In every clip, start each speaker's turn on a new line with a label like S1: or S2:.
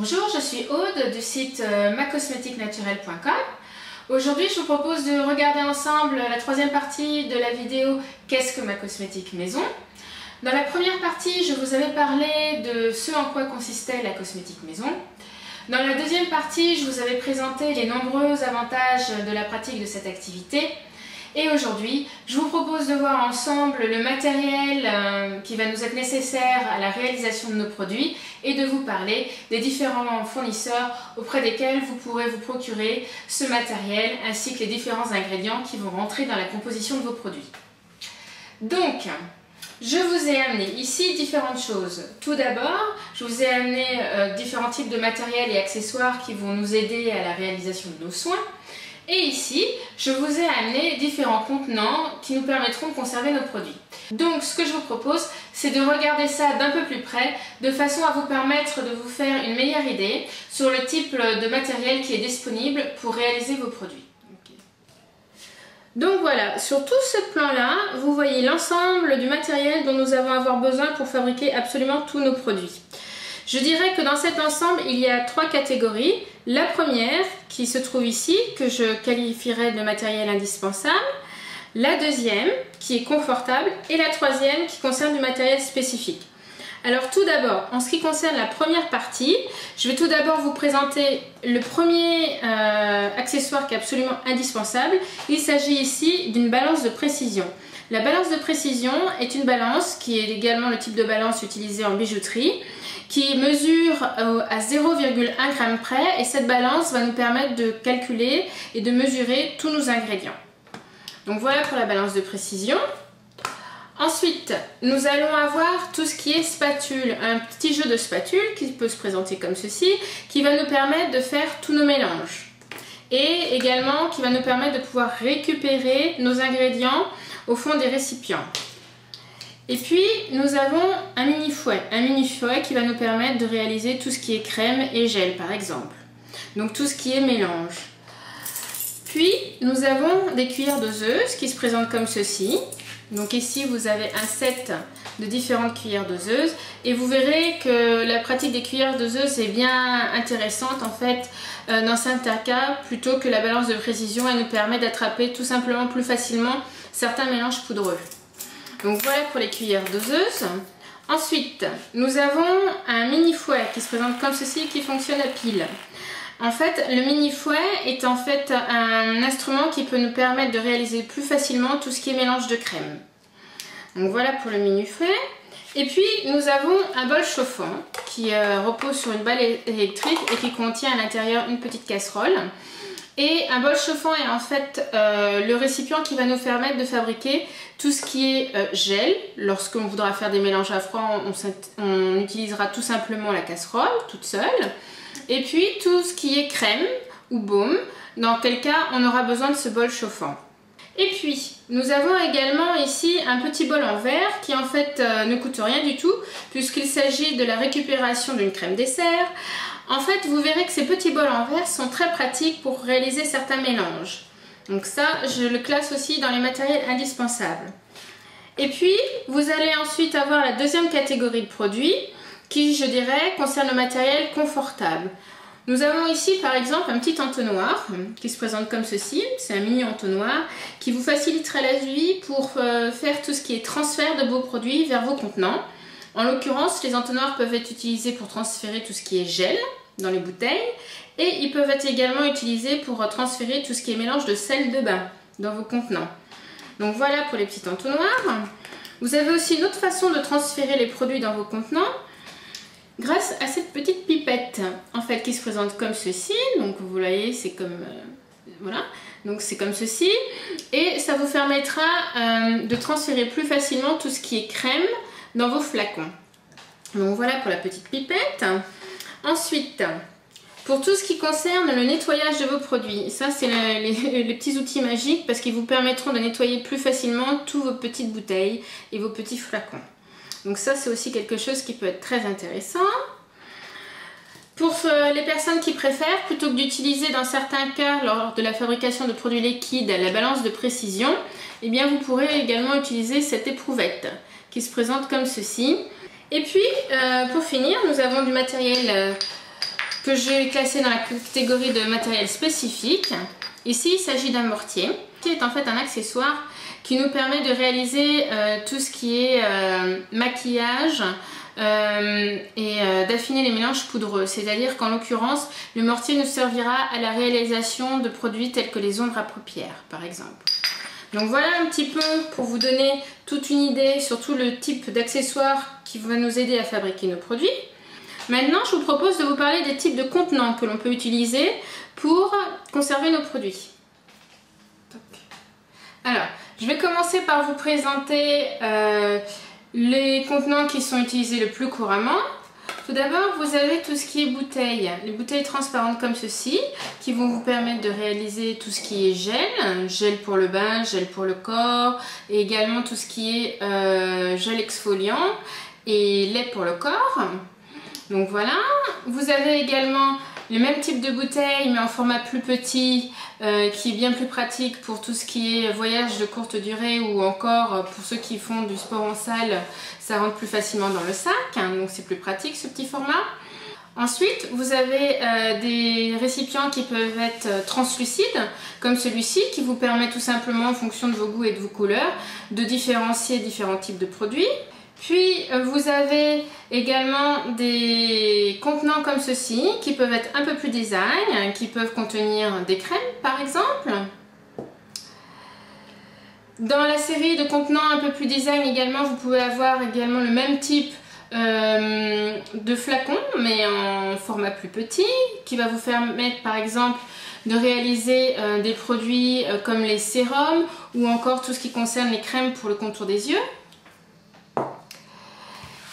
S1: Bonjour, je suis Aude du site macosmétiquenaturelle.com. Aujourd'hui, je vous propose de regarder ensemble la troisième partie de la vidéo Qu'est-ce que ma cosmétique maison? Dans la première partie, je vous avais parlé de ce en quoi consistait la cosmétique maison. Dans la deuxième partie, je vous avais présenté les nombreux avantages de la pratique de cette activité. Et aujourd'hui, je vous propose de voir ensemble le matériel qui va nous être nécessaire à la réalisation de nos produits et de vous parler des différents fournisseurs auprès desquels vous pourrez vous procurer ce matériel ainsi que les différents ingrédients qui vont rentrer dans la composition de vos produits. Donc, je vous ai amené ici différentes choses. Tout d'abord, je vous ai amené différents types de matériel et accessoires qui vont nous aider à la réalisation de nos soins. Et ici, je vous ai amené différents contenants qui nous permettront de conserver nos produits. Donc, ce que je vous propose, c'est de regarder ça d'un peu plus près, de façon à vous permettre de vous faire une meilleure idée sur le type de matériel qui est disponible pour réaliser vos produits. Donc voilà, sur tout ce plan-là, vous voyez l'ensemble du matériel dont nous allons avoir besoin pour fabriquer absolument tous nos produits. Je dirais que dans cet ensemble, il y a trois catégories. La première, qui se trouve ici, que je qualifierais de matériel indispensable. La deuxième, qui est confortable. Et la troisième, qui concerne du matériel spécifique. Alors tout d'abord, en ce qui concerne la première partie, je vais tout d'abord vous présenter le premier accessoire qui est absolument indispensable. Il s'agit ici d'une balance de précision. La balance de précision est une balance qui est également le type de balance utilisée en bijouterie, qui mesure à 0,1 g près, et cette balance va nous permettre de calculer et de mesurer tous nos ingrédients. Donc voilà pour la balance de précision. Ensuite, nous allons avoir tout ce qui est spatule, un petit jeu de spatule qui peut se présenter comme ceci, qui va nous permettre de faire tous nos mélanges. Et également qui va nous permettre de pouvoir récupérer nos ingrédients au fond des récipients. Et puis nous avons un mini fouet qui va nous permettre de réaliser tout ce qui est crème et gel par exemple. Donc tout ce qui est mélange. Puis nous avons des cuillères doseuses qui se présentent comme ceci. Donc ici vous avez un set de différentes cuillères doseuses et vous verrez que la pratique des cuillères doseuses est bien intéressante en fait dans certains cas, plutôt que la balance de précision. Elle nous permet d'attraper tout simplement plus facilement certains mélanges poudreux. Donc voilà pour les cuillères doseuses. Ensuite, nous avons un mini fouet qui se présente comme ceci, qui fonctionne à pile. En fait, le mini fouet est en fait un instrument qui peut nous permettre de réaliser plus facilement tout ce qui est mélange de crème. Donc voilà pour le mini fouet. Et puis nous avons un bol chauffant qui repose sur une balle électrique et qui contient à l'intérieur une petite casserole. Et un bol chauffant est en fait le récipient qui va nous permettre de fabriquer tout ce qui est gel. Lorsqu'on voudra faire des mélanges à froid, on utilisera tout simplement la casserole toute seule. Et puis tout ce qui est crème ou baume, dans quel cas on aura besoin de ce bol chauffant. Et puis nous avons également ici un petit bol en verre qui en fait ne coûte rien du tout, puisqu'il s'agit de la récupération d'une crème dessert. En fait, vous verrez que ces petits bols en verre sont très pratiques pour réaliser certains mélanges. Donc ça, je le classe aussi dans les matériels indispensables. Et puis, vous allez ensuite avoir la deuxième catégorie de produits qui, je dirais, concerne le matériel confortable. Nous avons ici par exemple un petit entonnoir qui se présente comme ceci. C'est un mini entonnoir qui vous facilitera la vie pour faire tout ce qui est transfert de vos produits vers vos contenants. En l'occurrence, les entonnoirs peuvent être utilisés pour transférer tout ce qui est gel dans les bouteilles et ils peuvent être également utilisés pour transférer tout ce qui est mélange de sel de bain dans vos contenants. Donc voilà pour les petits entonnoirs. Vous avez aussi une autre façon de transférer les produits dans vos contenants grâce à cette petite pipette en fait qui se présente comme ceci. Donc vous voyez, c'est comme voilà, donc c'est comme ceci et ça vous permettra de transférer plus facilement tout ce qui est crème dans vos flacons. Donc voilà pour la petite pipette. Ensuite, pour tout ce qui concerne le nettoyage de vos produits, ça c'est les petits outils magiques parce qu'ils vous permettront de nettoyer plus facilement toutes vos petites bouteilles et vos petits flacons. Donc ça c'est aussi quelque chose qui peut être très intéressant. Pour les personnes qui préfèrent, plutôt que d'utiliser dans certains cas lors de la fabrication de produits liquides la balance de précision, eh bien vous pourrez également utiliser cette éprouvette qui se présente comme ceci. Et puis pour finir, nous avons du matériel que j'ai classé dans la catégorie de matériel spécifique. Ici, il s'agit d'un mortier, qui est en fait un accessoire qui nous permet de réaliser tout ce qui est maquillage et d'affiner les mélanges poudreux. C'est-à-dire qu'en l'occurrence, le mortier nous servira à la réalisation de produits tels que les ombres à paupières, par exemple. Donc voilà un petit peu pour vous donner toute une idée sur tout le type d'accessoires qui va nous aider à fabriquer nos produits. Maintenant, je vous propose de vous parler des types de contenants que l'on peut utiliser pour conserver nos produits. Alors, je vais commencer par vous présenter les contenants qui sont utilisés le plus couramment. Tout d'abord, vous avez tout ce qui est bouteilles. Les bouteilles transparentes comme ceci, qui vont vous permettre de réaliser tout ce qui est gel, gel pour le bain, gel pour le corps, et également tout ce qui est gel exfoliant et lait pour le corps. Donc voilà, vous avez également le même type de bouteille mais en format plus petit qui est bien plus pratique pour tout ce qui est voyage de courte durée ou encore pour ceux qui font du sport en salle, ça rentre plus facilement dans le sac, hein, donc c'est plus pratique ce petit format. Ensuite, vous avez des récipients qui peuvent être translucides, comme celui-ci, qui vous permet tout simplement, en fonction de vos goûts et de vos couleurs, de différencier différents types de produits. Puis vous avez également des contenants comme ceci qui peuvent être un peu plus design, qui peuvent contenir des crèmes par exemple. Dans la série de contenants un peu plus design également, vous pouvez avoir également le même type de flacon mais en format plus petit qui va vous permettre par exemple de réaliser des produits comme les sérums ou encore tout ce qui concerne les crèmes pour le contour des yeux.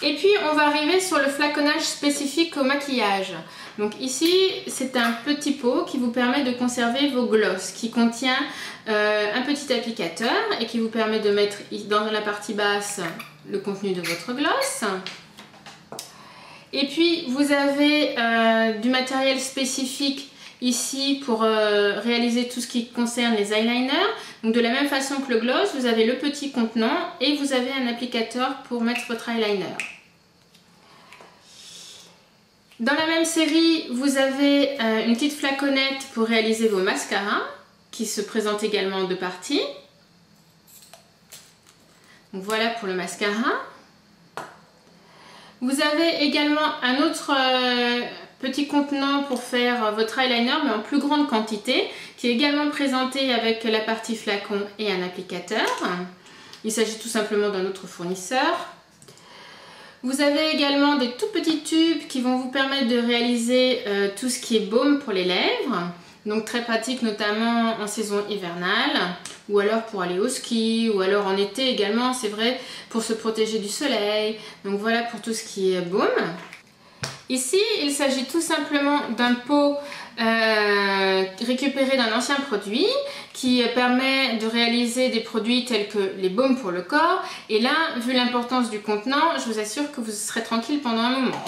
S1: Et puis on va arriver sur le flaconnage spécifique au maquillage. Donc ici c'est un petit pot qui vous permet de conserver vos glosses, qui contient un petit applicateur et qui vous permet de mettre dans la partie basse le contenu de votre gloss. Et puis vous avez du matériel spécifique ici pour réaliser tout ce qui concerne les eyeliners. Donc de la même façon que le gloss, vous avez le petit contenant et vous avez un applicateur pour mettre votre eyeliner. Dans la même série, vous avez une petite flaconnette pour réaliser vos mascaras qui se présente également en deux parties. Donc voilà pour le mascara. Vous avez également un autre petit contenant pour faire votre eyeliner mais en plus grande quantité qui est également présenté avec la partie flacon et un applicateur. Il s'agit tout simplement d'un autre fournisseur. Vous avez également des tout petits tubes qui vont vous permettre de réaliser tout ce qui est baume pour les lèvres. Donc très pratique notamment en saison hivernale ou alors pour aller au ski ou alors en été également, c'est vrai, pour se protéger du soleil. Donc voilà pour tout ce qui est baume. Ici, il s'agit tout simplement d'un pot récupéré d'un ancien produit qui permet de réaliser des produits tels que les baumes pour le corps. Et là, vu l'importance du contenant, je vous assure que vous serez tranquille pendant un moment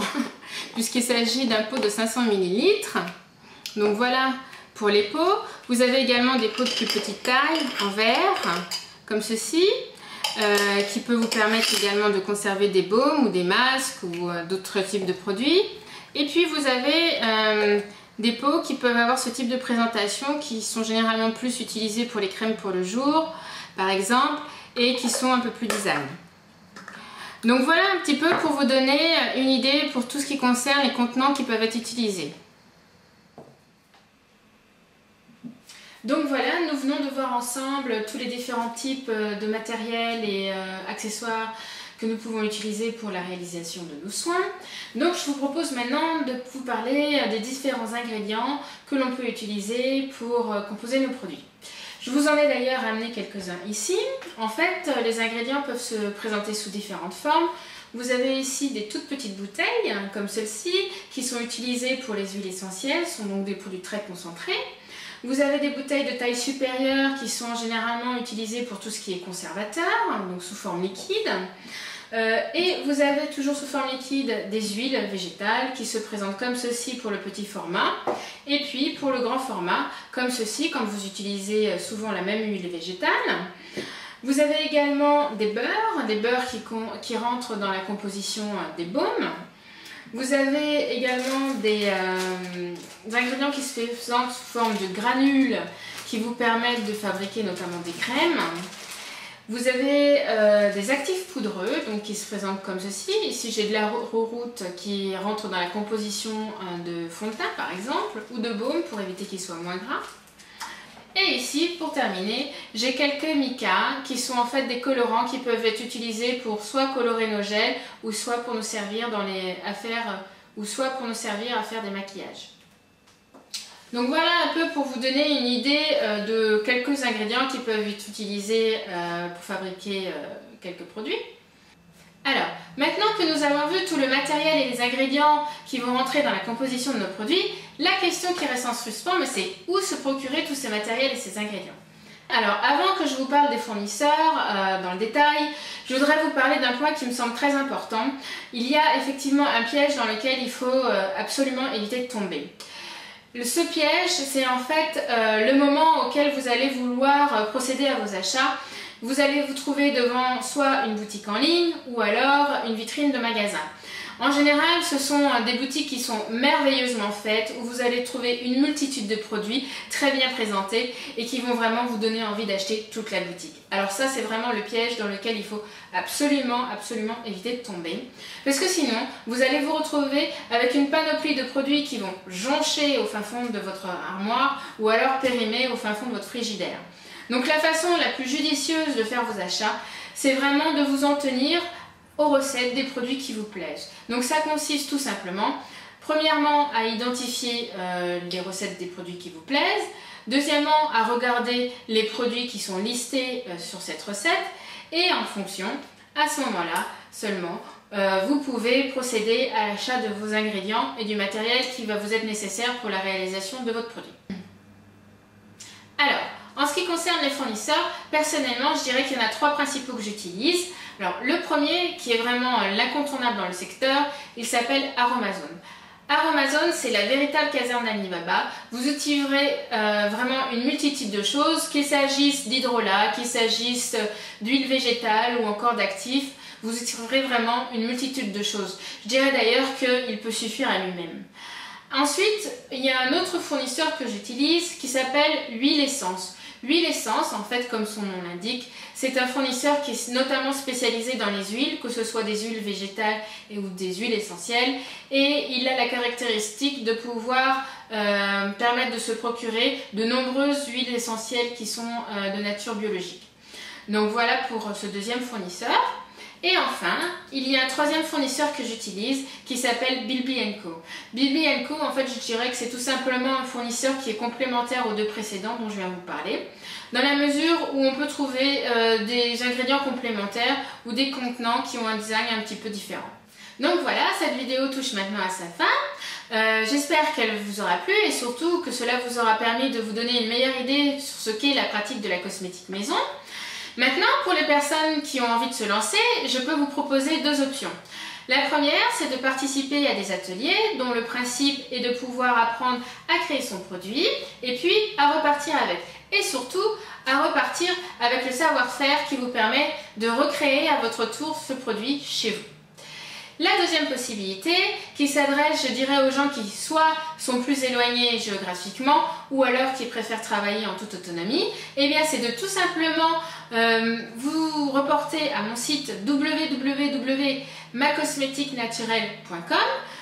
S1: puisqu'il s'agit d'un pot de 500 ml. Donc voilà pour les pots. Vous avez également des pots de plus petite taille en verre comme ceci. Qui peut vous permettre également de conserver des baumes ou des masques ou d'autres types de produits. Et puis vous avez des pots qui peuvent avoir ce type de présentation qui sont généralement plus utilisés pour les crèmes pour le jour par exemple et qui sont un peu plus design. Donc voilà un petit peu pour vous donner une idée pour tout ce qui concerne les contenants qui peuvent être utilisés. Donc voilà, nous venons de voir ensemble tous les différents types de matériel et accessoires que nous pouvons utiliser pour la réalisation de nos soins. Donc je vous propose maintenant de vous parler des différents ingrédients que l'on peut utiliser pour composer nos produits. Je vous en ai d'ailleurs amené quelques-uns ici. En fait, les ingrédients peuvent se présenter sous différentes formes. Vous avez ici des toutes petites bouteilles, comme celle-ci, qui sont utilisées pour les huiles essentielles, ce sont donc des produits très concentrés. Vous avez des bouteilles de taille supérieure qui sont généralement utilisées pour tout ce qui est conservateur, donc sous forme liquide. Et vous avez toujours sous forme liquide des huiles végétales qui se présentent comme ceci pour le petit format. Et puis pour le grand format, comme ceci, quand vous utilisez souvent la même huile végétale. Vous avez également des beurres qui rentrent dans la composition des baumes. Vous avez également des ingrédients qui se présentent sous forme de granules qui vous permettent de fabriquer notamment des crèmes. Vous avez des actifs poudreux donc qui se présentent comme ceci. Ici j'ai de l'arrowroot qui rentre dans la composition de fond de teint par exemple, ou de baume pour éviter qu'il soit moins gras. Et ici, pour terminer, j'ai quelques micas qui sont en fait des colorants qui peuvent être utilisés pour soit colorer nos gels ou soit pour nous servir à faire des maquillages. Donc voilà un peu pour vous donner une idée de quelques ingrédients qui peuvent être utilisés pour fabriquer quelques produits. Alors, maintenant que nous avons vu tout le matériel et les ingrédients qui vont rentrer dans la composition de nos produits, la question qui reste en suspens, c'est où se procurer tous ces matériels et ces ingrédients. Alors, avant que je vous parle des fournisseurs dans le détail, je voudrais vous parler d'un point qui me semble très important. Il y a effectivement un piège dans lequel il faut absolument éviter de tomber. Ce piège, c'est en fait le moment auquel vous allez vouloir procéder à vos achats. Vous allez vous trouver devant soit une boutique en ligne ou alors une vitrine de magasin. En général, ce sont des boutiques qui sont merveilleusement faites, où vous allez trouver une multitude de produits très bien présentés et qui vont vraiment vous donner envie d'acheter toute la boutique. Alors ça, c'est vraiment le piège dans lequel il faut absolument éviter de tomber. Parce que sinon, vous allez vous retrouver avec une panoplie de produits qui vont joncher au fin fond de votre armoire ou alors périmer au fin fond de votre frigidaire. Donc la façon la plus judicieuse de faire vos achats, c'est vraiment de vous en tenir aux recettes des produits qui vous plaisent. Donc ça consiste tout simplement, premièrement, à identifier les recettes des produits qui vous plaisent. Deuxièmement, à regarder les produits qui sont listés sur cette recette. Et en fonction, à ce moment-là seulement, vous pouvez procéder à l'achat de vos ingrédients et du matériel qui va vous être nécessaire pour la réalisation de votre produit. Alors, en ce qui concerne les fournisseurs, personnellement, je dirais qu'il y en a trois principaux que j'utilise. Alors, le premier, qui est vraiment l'incontournable dans le secteur, il s'appelle Aromazone. Aromazone, c'est la véritable caserne d'Alibaba. Vous utiliserez vraiment une multitude de choses, qu'il s'agisse d'hydrolat, qu'il s'agisse d'huile végétale ou encore d'actifs. Vous utiliserez vraiment une multitude de choses. Je dirais d'ailleurs qu'il peut suffire à lui-même. Ensuite, il y a un autre fournisseur que j'utilise qui s'appelle Huile Essence. Huile Essence, en fait, comme son nom l'indique, c'est un fournisseur qui est notamment spécialisé dans les huiles, que ce soit des huiles végétales ou des huiles essentielles. Et il a la caractéristique de pouvoir permettre de se procurer de nombreuses huiles essentielles qui sont de nature biologique. Donc voilà pour ce deuxième fournisseur. Et enfin, il y a un troisième fournisseur que j'utilise qui s'appelle Bilby & Co. Bilby & Co, en fait, je dirais que c'est tout simplement un fournisseur qui est complémentaire aux deux précédents dont je viens vous parler, dans la mesure où on peut trouver des ingrédients complémentaires ou des contenants qui ont un design un petit peu différent. Donc voilà, cette vidéo touche maintenant à sa fin. J'espère qu'elle vous aura plu et surtout que cela vous aura permis de vous donner une meilleure idée sur ce qu'est la pratique de la cosmétique maison. Maintenant, pour les personnes qui ont envie de se lancer, je peux vous proposer deux options. La première, c'est de participer à des ateliers dont le principe est de pouvoir apprendre à créer son produit et puis à repartir avec. Et surtout, à repartir avec le savoir-faire qui vous permet de recréer à votre tour ce produit chez vous. La deuxième possibilité, qui s'adresse, je dirais, aux gens qui soit sont plus éloignés géographiquement ou alors qui préfèrent travailler en toute autonomie, eh bien c'est de tout simplement vous reporter à mon site www.macosmetiquenaturelle.com.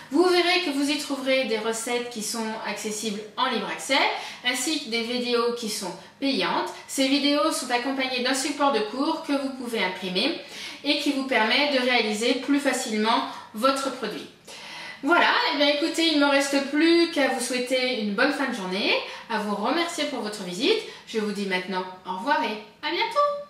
S1: Vous verrez que vous y trouverez des recettes qui sont accessibles en libre accès, ainsi que des vidéos qui sont payantes. Ces vidéos sont accompagnées d'un support de cours que vous pouvez imprimer et qui vous permet de réaliser plus facilement votre produit. Voilà, et bien écoutez, il ne me reste plus qu'à vous souhaiter une bonne fin de journée, à vous remercier pour votre visite. Je vous dis maintenant au revoir et à bientôt!